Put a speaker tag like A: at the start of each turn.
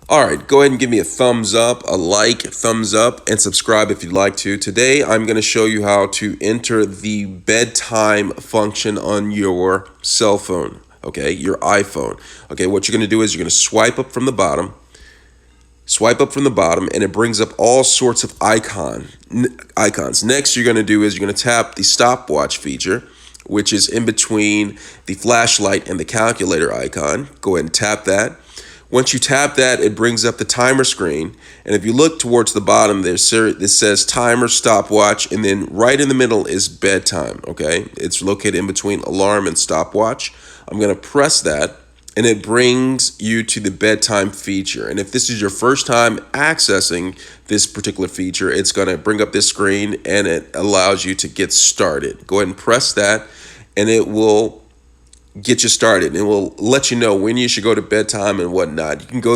A: All right, go ahead and give me a thumbs up, a like, thumbs up, and subscribe if you'd like to. Today, I'm going to show you how to enter the bedtime function on your cell phone, okay, your iPhone. Okay, what you're going to do is you're going to swipe up from the bottom, and it brings up all sorts of icons. Next, you're going to do is you're going to tap the stopwatch feature, which is in between the flashlight and the calculator icon. Go ahead and tap that. Once you tap that, it brings up the timer screen. And if you look towards the bottom, this says timer, stopwatch, and then right in the middle is bedtime, okay? It's located in between alarm and stopwatch. I'm gonna press that, and it brings you to the bedtime feature. And if this is your first time accessing this particular feature, it's gonna bring up this screen and it allows you to get started. Go ahead and press that, and it will get you started. It will let you know when you should go to bedtime and whatnot. You can go